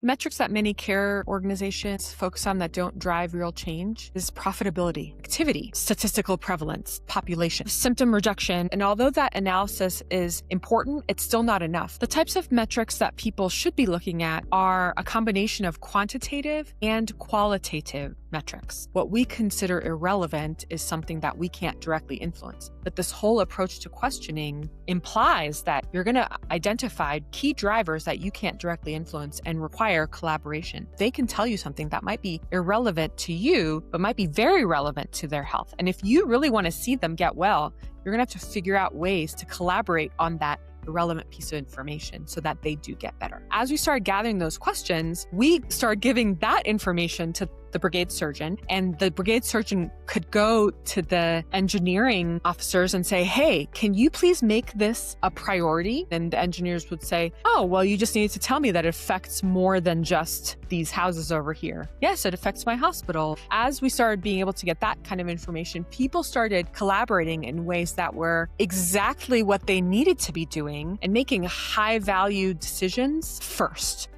Metrics that many care organizations focus on that don't drive real change is profitability, activity, statistical prevalence, population, symptom reduction. And although that analysis is important, it's still not enough. The types of metrics that people should be looking at are a combination of quantitative and qualitative metrics. What we consider irrelevant is something that we can't directly influence. But this whole approach to questioning implies that you're going to identify key drivers that you can't directly influence and require collaboration. They can tell you something that might be irrelevant to you, but might be very relevant to their health. And if you really want to see them get well, you're going to have to figure out ways to collaborate on that irrelevant piece of information so that they do get better. As we started gathering those questions, we started giving that information to the brigade surgeon, and the brigade surgeon could go to the engineering officers and say, hey, can you please make this a priority? And the engineers would say, oh, well, you just needed to tell me that it affects more than just these houses over here. Yes, it affects my hospital. As we started being able to get that kind of information, people started collaborating in ways that were exactly what they needed to be doing and making high value decisions first.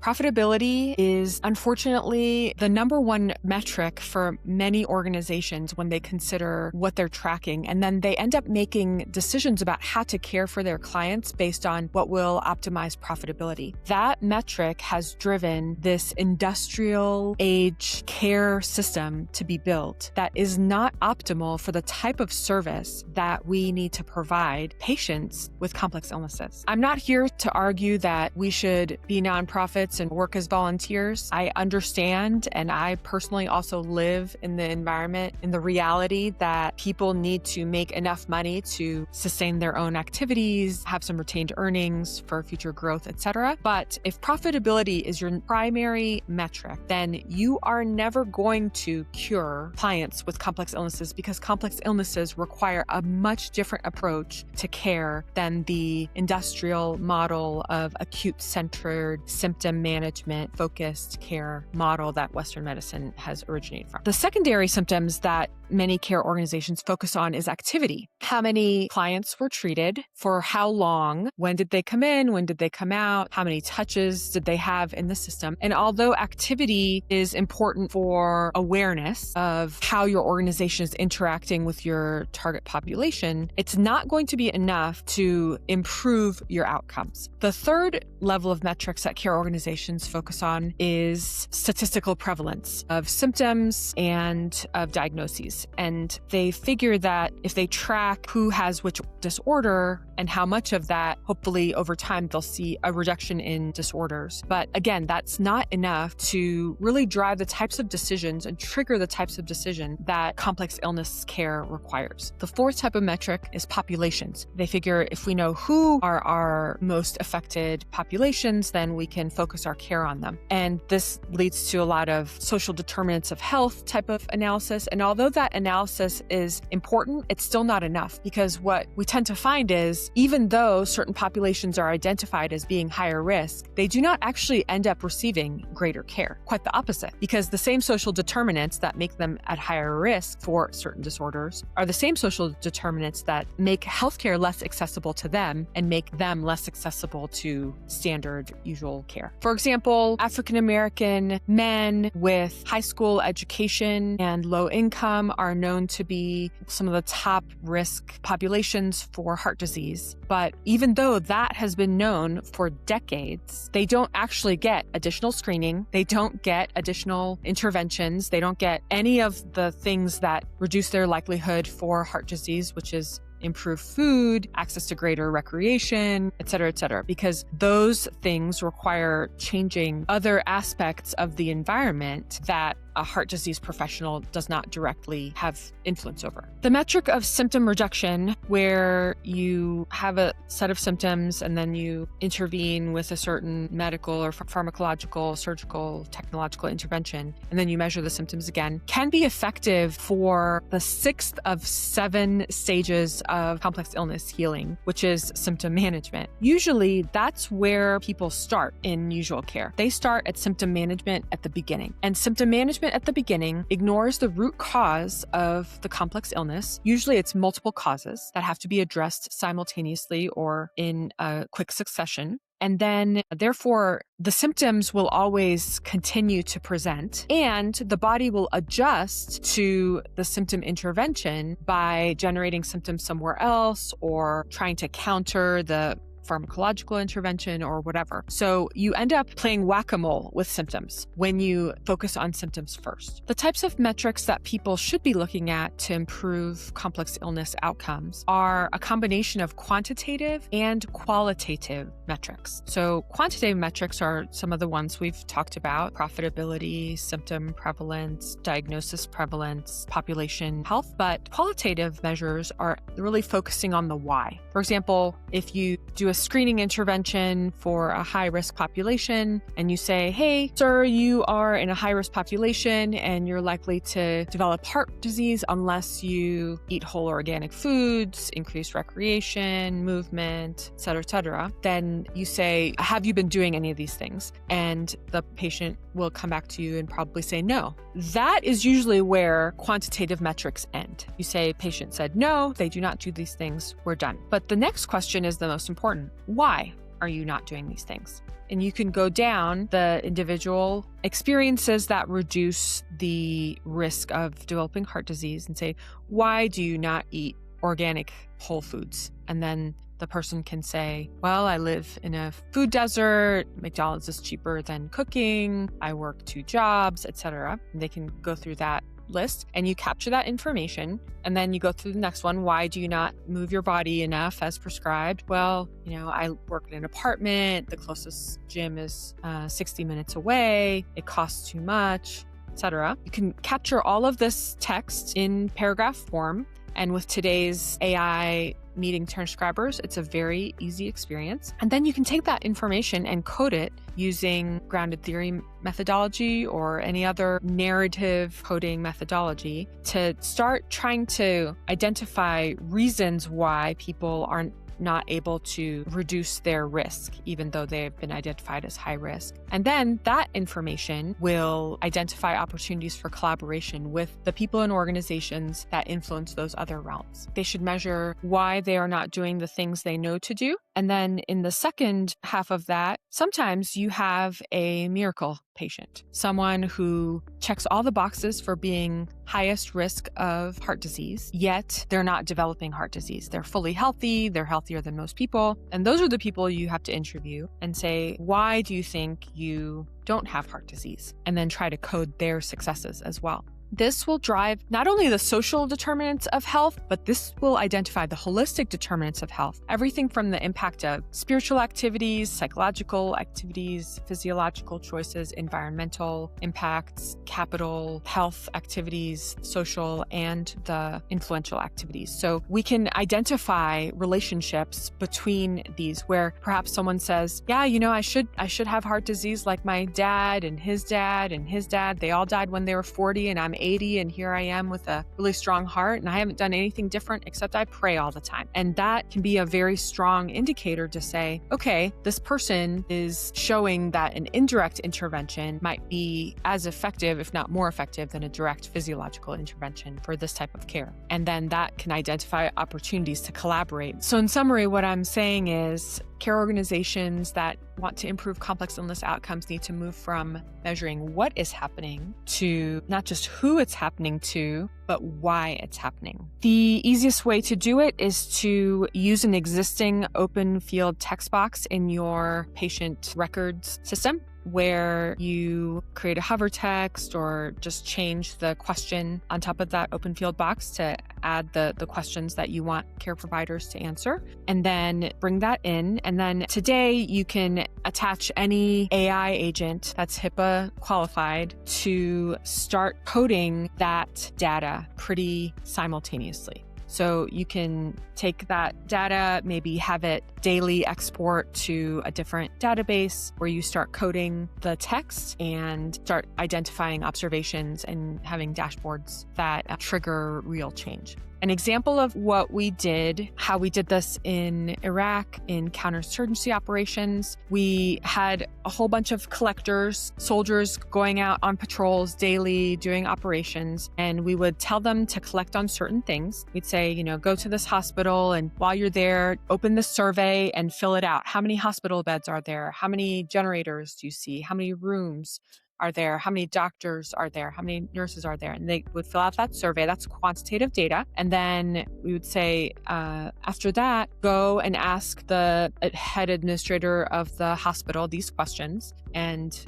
Profitability is unfortunately the number one metric for many organizations when they consider what they're tracking. And then they end up making decisions about how to care for their clients based on what will optimize profitability. That metric has driven this industrial age care system to be built that is not optimal for the type of service that we need to provide patients with complex illnesses. I'm not here to argue that we should be nonprofits and work as volunteers. I understand, and I personally also live in the environment, in the reality that people need to make enough money to sustain their own activities, have some retained earnings for future growth, etc. But if profitability is your primary metric, then you are never going to cure clients with complex illnesses because complex illnesses require a much different approach to care than the industrial model of acute-centered symptom management focused care model that Western medicine has originated from. The secondary symptoms that many care organizations focus on is activity. How many clients were treated, for how long, when did they come in, when did they come out, how many touches did they have in the system. And although activity is important for awareness of how your organization is interacting with your target population, it's not going to be enough to improve your outcomes. The third level of metrics that care organizations focus on is statistical prevalence of symptoms and of diagnoses. And they figure that if they track who has which disorder and how much of that, hopefully over time, they'll see a reduction in disorders. But again, that's not enough to really drive the types of decisions and trigger the types of decision that complex illness care requires. The fourth type of metric is populations. They figure if we know who are our most affected populations, then we can focus our care on them. And this leads to a lot of social determinants of health type of analysis. And although that analysis is important, it's still not enough, because what we tend to find is even though certain populations are identified as being higher risk, they do not actually end up receiving greater care. Quite the opposite, because the same social determinants that make them at higher risk for certain disorders are the same social determinants that make healthcare less accessible to them and make them less accessible to standard usual care. For example, African American men with high school education and low income are known to be some of the top risk populations for heart disease. But even though that has been known for decades, they don't actually get additional screening. They don't get additional interventions. They don't get any of the things that reduce their likelihood for heart disease, which is improve food, access to greater recreation, et cetera, because those things require changing other aspects of the environment that a heart disease professional does not directly have influence over. The metric of symptom reduction, where you have a set of symptoms and then you intervene with a certain medical or pharmacological, surgical, technological intervention, and then you measure the symptoms again, can be effective for the 6th of 7 stages of complex illness healing, which is symptom management. Usually that's where people start in usual care. They start at symptom management at the beginning. And symptom management treatment at the beginning ignores the root cause of the complex illness. Usually it's multiple causes that have to be addressed simultaneously or in a quick succession. And then, therefore, the symptoms will always continue to present, and the body will adjust to the symptom intervention by generating symptoms somewhere else or trying to counter the pharmacological intervention or whatever. So you end up playing whack-a-mole with symptoms when you focus on symptoms first. The types of metrics that people should be looking at to improve complex illness outcomes are a combination of quantitative and qualitative metrics. So quantitative metrics are some of the ones we've talked about: profitability, symptom prevalence, diagnosis prevalence, population health. But qualitative measures are really focusing on the why. For example, if you do a screening intervention for a high-risk population and you say, hey, sir, you are in a high-risk population and you're likely to develop heart disease unless you eat whole organic foods, increase recreation, movement, et cetera, then you say, have you been doing any of these things? And the patient will come back to you and probably say no. That is usually where quantitative metrics end. You say, patient said no, they do not do these things, we're done. But the next question is the most important. Why are you not doing these things? And you can go down the individual experiences that reduce the risk of developing heart disease and say, why do you not eat organic whole foods? And then the person can say, well, I live in a food desert, McDonald's is cheaper than cooking, I work 2 jobs, etc. And they can go through that list and you capture that information. And then you go through the next one. Why do you not move your body enough as prescribed? Well, I work in an apartment. The closest gym is 60 minutes away. It costs too much, etc. You can capture all of this text in paragraph form. And with today's AI meeting transcribers, it's a very easy experience. And then you can take that information and code it using grounded theory methodology or any other narrative coding methodology to start trying to identify reasons why people aren't not able to reduce their risk, even though they've been identified as high risk. And then that information will identify opportunities for collaboration with the people and organizations that influence those other realms. They should measure why they are not doing the things they know to do. And then in the second half of that, sometimes you have a miracle patient, someone who checks all the boxes for being highest risk of heart disease, yet they're not developing heart disease. They're fully healthy, they're healthier than most people. And those are the people you have to interview and say, why do you think you don't have heart disease? And then try to code their successes as well. This will drive not only the social determinants of health, but this will identify the holistic determinants of health. Everything from the impact of spiritual activities, psychological activities, physiological choices, environmental impacts, capital, health activities, social, and the influential activities. So we can identify relationships between these where perhaps someone says, yeah, I should have heart disease like my dad and his dad and his dad. They all died when they were 40 and I'm 80 and here I am with a really strong heart and I haven't done anything different except I pray all the time. And that can be a very strong indicator to say, okay, this person is showing that an indirect intervention might be as effective, if not more effective, than a direct physiological intervention for this type of care. And then that can identify opportunities to collaborate. So in summary, what I'm saying is care organizations that want to improve complex illness outcomes need to move from measuring what is happening to not just who it's happening to, but why it's happening. The easiest way to do it is to use an existing open field text box in your patient records system, where you create a hover text or just change the question on top of that open field box to add the questions that you want care providers to answer, and then bring that in. And then today you can attach any AI agent that's HIPAA qualified to start coding that data pretty simultaneously. So you can take that data, maybe have it daily export to a different database where you start coding the text and start identifying observations and having dashboards that trigger real change. An example of what we did, how we did this in Iraq in counterinsurgency operations, we had a whole bunch of collectors, soldiers going out on patrols daily, doing operations, and we would tell them to collect on certain things. We'd say, go to this hospital, and while you're there, open the survey and fill it out. How many hospital beds are there? How many generators do you see? How many rooms are there? How many doctors are there? How many nurses are there? And they would fill out that survey. That's quantitative data. And then we would say, after that, go and ask the head administrator of the hospital these questions and,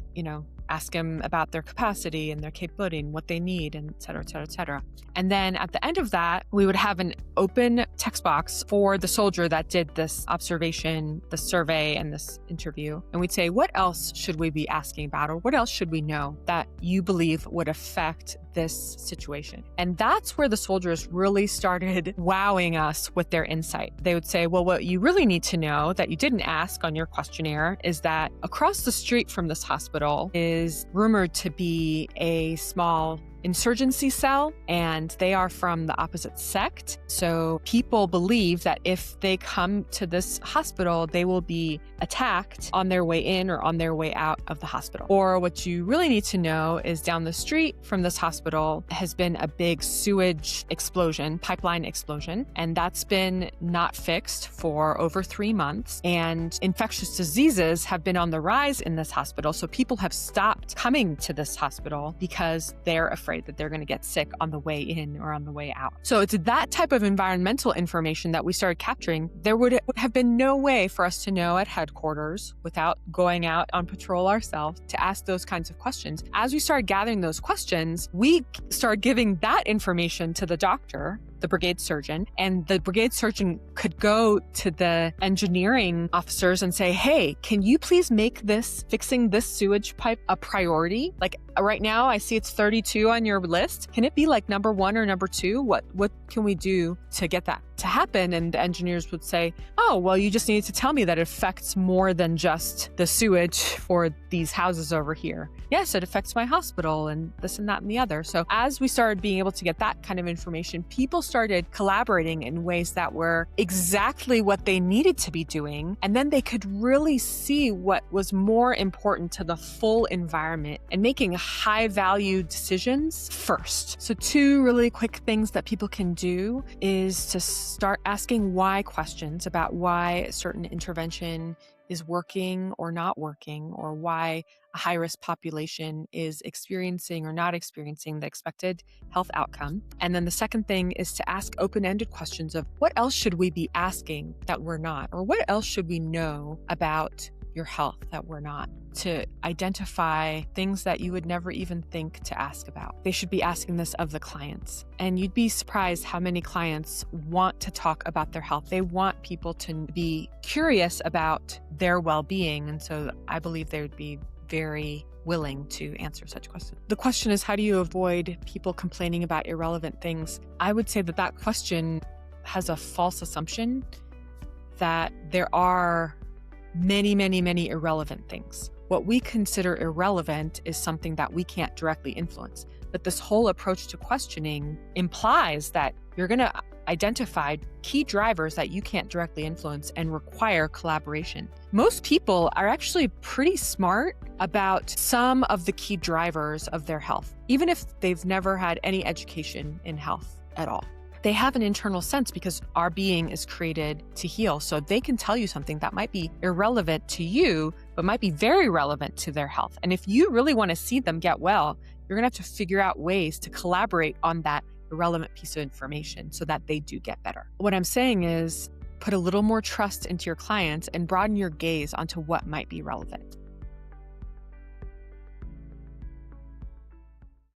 ask them about their capacity and their capability and what they need, and et cetera, et cetera, et cetera. And then at the end of that, we would have an open text box for the soldier that did this observation, the survey, and this interview. And we'd say, what else should we be asking about, or what else should we know that you believe would affect this situation? And that's where the soldiers really started wowing us with their insight. They would say, well, what you really need to know that you didn't ask on your questionnaire is that across the street from this hospital is rumored to be a small insurgency cell, and they are from the opposite sect. So people believe that if they come to this hospital, they will be attacked on their way in or on their way out of the hospital. Or what you really need to know is down the street from this hospital has been a big sewage explosion, pipeline explosion, and that's been not fixed for over 3 months. And infectious diseases have been on the rise in this hospital. So people have stopped coming to this hospital because they're afraid that they're going to get sick on the way in or on the way out. So it's that type of environmental information that we started capturing. There would have been no way for us to know at headquarters without going out on patrol ourselves to ask those kinds of questions. As we started gathering those questions, we started giving that information to the doctor, the brigade surgeon, and the brigade surgeon could go to the engineering officers and say, hey, can you please make fixing this sewage pipe a priority? Like right now, I see it's 32 on your list. Can it be like number 1 or number 2? What can we do to get that to happen? And the engineers would say, oh, well, you just need to tell me that it affects more than just the sewage for these houses over here. Yes, it affects my hospital and this and that and the other. So as we started being able to get that kind of information, people started collaborating in ways that were exactly what they needed to be doing. And then they could really see what was more important to the full environment and making high value decisions first. So 2 really quick things that people can do is to start asking why questions about why a certain intervention is working or not working, or why a high-risk population is experiencing or not experiencing the expected health outcome. And then the second thing is to ask open-ended questions of what else should we be asking that we're not, or what else should we know about your health that we're not, to identify things that you would never even think to ask about. They should be asking this of the clients. And you'd be surprised how many clients want to talk about their health. They want people to be curious about their well-being. And so I believe they would be very willing to answer such questions. The question is, how do you avoid people complaining about irrelevant things? I would say that question has a false assumption that there are many, many, many irrelevant things. What we consider irrelevant is something that we can't directly influence. But this whole approach to questioning implies that you're going to identify key drivers that you can't directly influence and require collaboration. Most people are actually pretty smart about some of the key drivers of their health, even if they've never had any education in health at all. They have an internal sense because our being is created to heal. So they can tell you something that might be irrelevant to you, but might be very relevant to their health. And if you really want to see them get well, you're going to have to figure out ways to collaborate on that irrelevant piece of information so that they do get better. What I'm saying is put a little more trust into your clients and broaden your gaze onto what might be relevant.